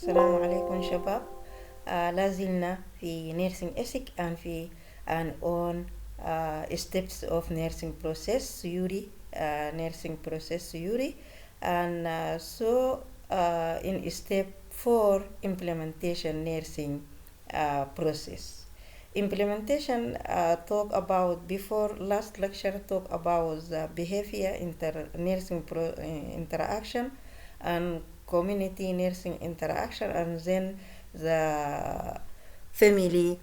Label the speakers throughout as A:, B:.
A: السلام عليكم شباب. لازلنا في nursing ethic and في and on steps of nursing process theory, nursing process theory, and in step 4 implementation nursing process. Implementation talk about before last lecture talk about the behavior nursing interaction and community nursing interaction, and then the family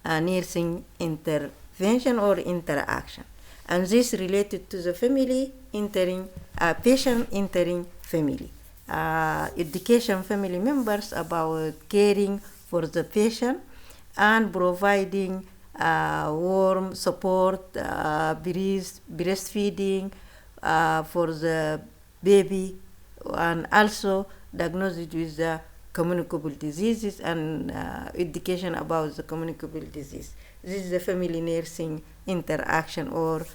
A: nursing intervention or interaction, and this related to the family entering patient entering family, education family members about caring for the patient and providing warm support, breastfeeding for the baby, and also diagnosed with the communicable diseases and education about the communicable disease. This is the family nursing interaction or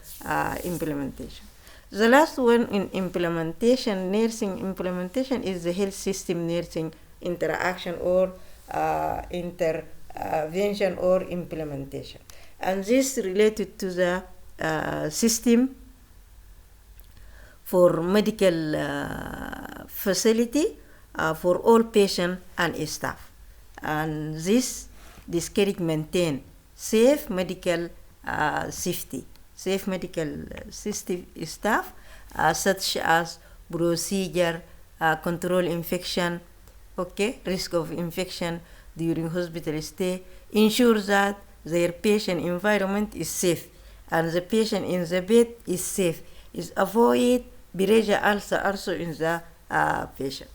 A: implementation. The last one in implementation, nursing implementation, is the health system nursing interaction or intervention or implementation. And this related to the system for medical facility for all patients and staff. And this discourage maintain safe medical safe medical system staff, such as procedure, control infection, risk of infection during hospital stay, ensure that their patient environment is safe and the patient in the bed is safe, is avoid pressure also in the patient.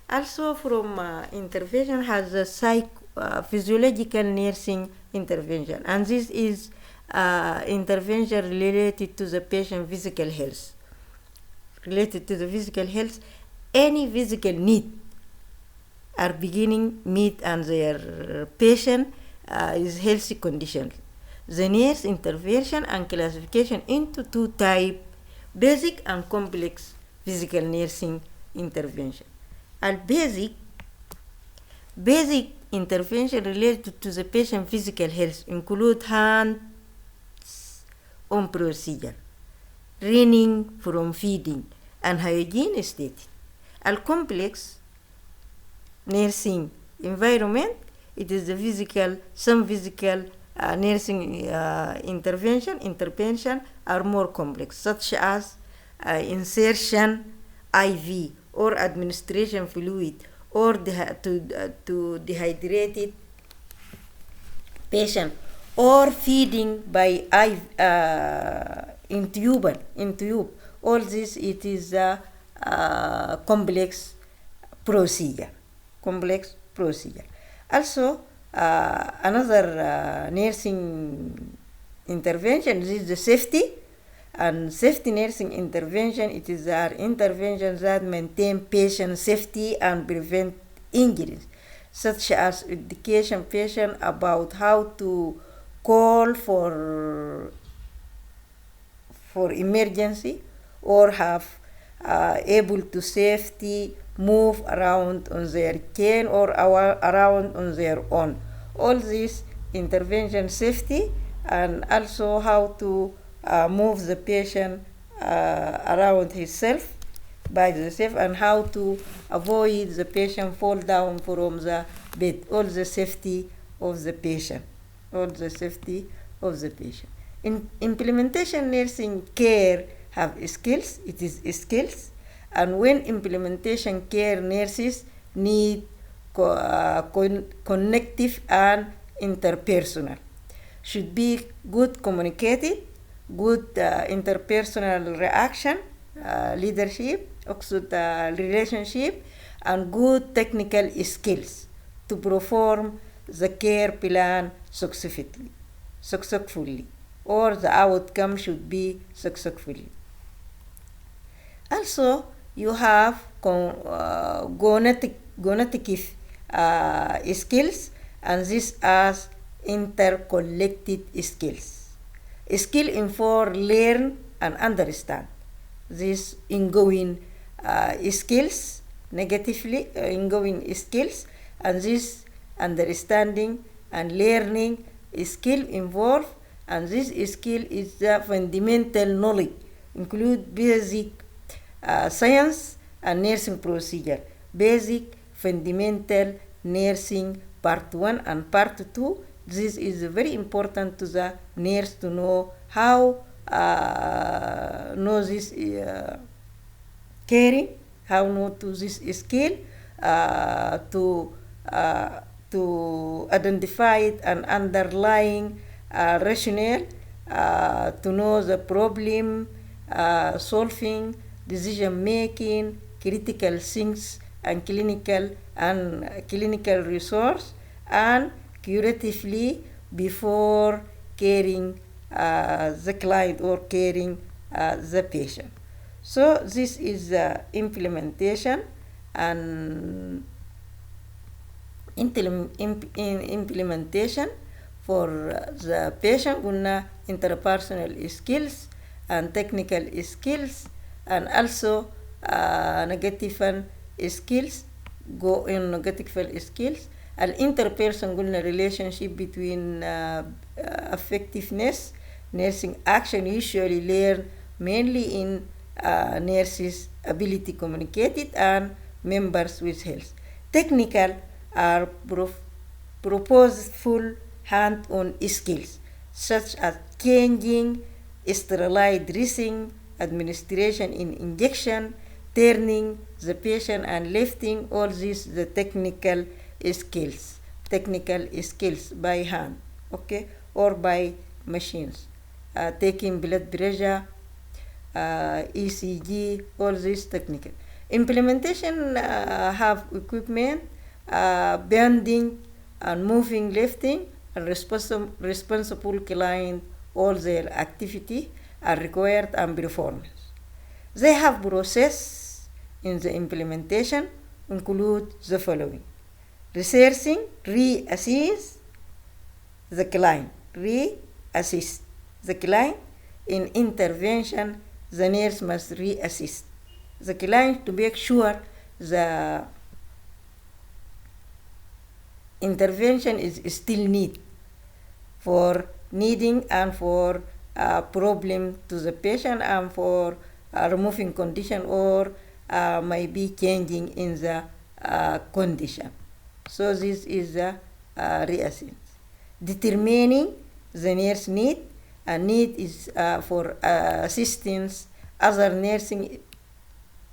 A: Also from intervention has the physiological nursing intervention, and this is intervention related to the patient physical health. Related to the physical health, any physical need are beginning meet and their patient is healthy condition. The nurse intervention and classification into two types: basic and complex physical nursing intervention. And basic intervention related to the patient physical health include hands-on procedure, training from feeding, and hygiene state. And complex nursing environment, it is the some physical nursing intervention are more complex, such as insertion IV or administration fluid, or to dehydrated patient, or feeding by in tube. All this, it is a complex procedure. Also, another nursing intervention is the safety. And safety nursing intervention, it is our interventions that maintain patient safety and prevent injuries, such as education patient about how to call for emergency, or have able to safety move around on their cane or around on their own. All these intervention safety, and also how to move the patient around himself by the safe, and how to avoid the patient fall down from the bed. All the safety of the patient. In implementation nursing care have skills. It is skills, and when implementation care nurses need connective and interpersonal, should be good communicated, good interpersonal reaction, leadership, also the relationship, and good technical skills to perform the care plan successfully, or the outcome should be successfully. Also, you have cognitive skills, and this as intercollected skills. Skill in for learn and understand. These ingoing skills, negatively ingoing skills, and this understanding and learning skill involved, and this skill is the fundamental knowledge, include basic science and nursing procedure, basic fundamental nursing part 1 and part 2. This is very important to the nurse to know how know this caring, how know to this skill, to identify it and underlying rationale, to know the problem solving, decision making, critical things, and clinical resource, and curatively before caring the client or caring the patient. So this is the implementation and implementation for the patient. قلنا interpersonal skills and technical skills, and also negative skills, go in negative skills. Interperson قلنا relationship between effectiveness, nursing action usually learned mainly in nurses' ability to communicate it and members with health. Technical are purposeful hand-on skills such as changing, sterilized dressing, administration in injection, turning the patient and lifting. All these the technical skills by hand, okay, or by machines. Taking blood pressure, ECG, all these technical. Implementation have equipment, bending and moving, lifting, and responsible client. All their activity are required and performed. They have process in the implementation include the following: researching, reassess the client, reassist the client. In intervention, the nurse must reassist the client to make sure the intervention is still need for needing and for problem to the patient and for removing condition or maybe changing in the condition. So this is the reassessment. Determining the nurse need, and need is for assistance other nursing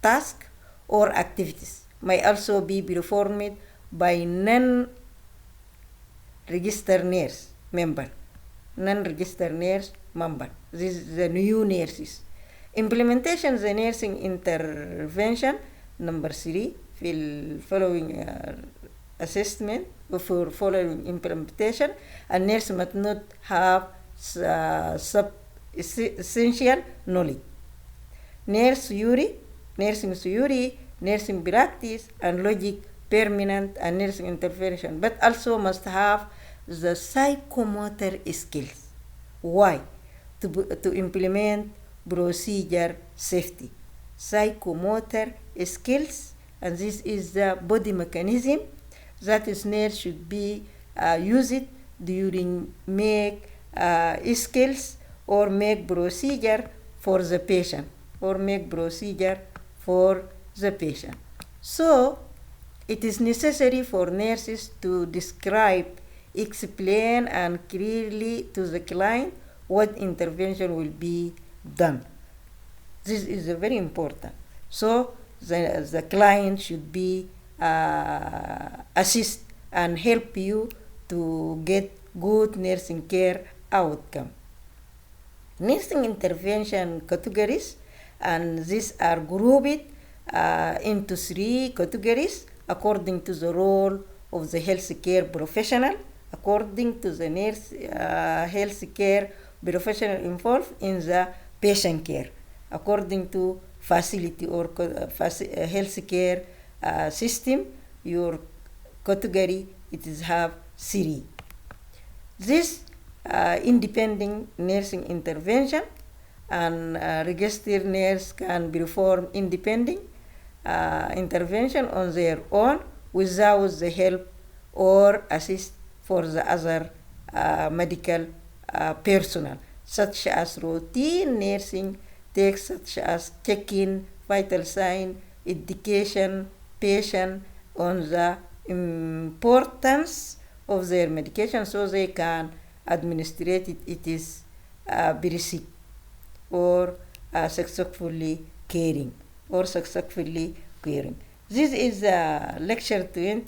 A: tasks or activities may also be performed by non-registered nurse member. Non-registered nurse member. This is the new nurses. Implementation the nursing intervention number 3 في following assessment for following implementation. A nurse must not have essential knowledge. Nursing theory, nursing practice, and logic, permanent and nursing intervention, but also must have the psychomotor skills. Why? To implement procedure safety. Psychomotor skills, and this is the body mechanism that is nurse should be used during make skills or make procedure for the patient So it is necessary for nurses to describe, explain, and clearly to the client what intervention will be done. This is very important. So the client should be assist and help you to get good nursing care outcome. Nursing intervention categories, and these are grouped into 3 categories according to the role of the healthcare professional, according to the nurse healthcare professional involved in the patient care, according to facility or healthcare system. Your category it is have 3. This independent nursing intervention, and registered nurse can perform independent intervention on their own without the help or assist for the other medical personnel, such as routine nursing tasks such as checking vital sign, education patient on the importance of their medication so they can administrate it is very sick or successfully caring. This is lecture 20.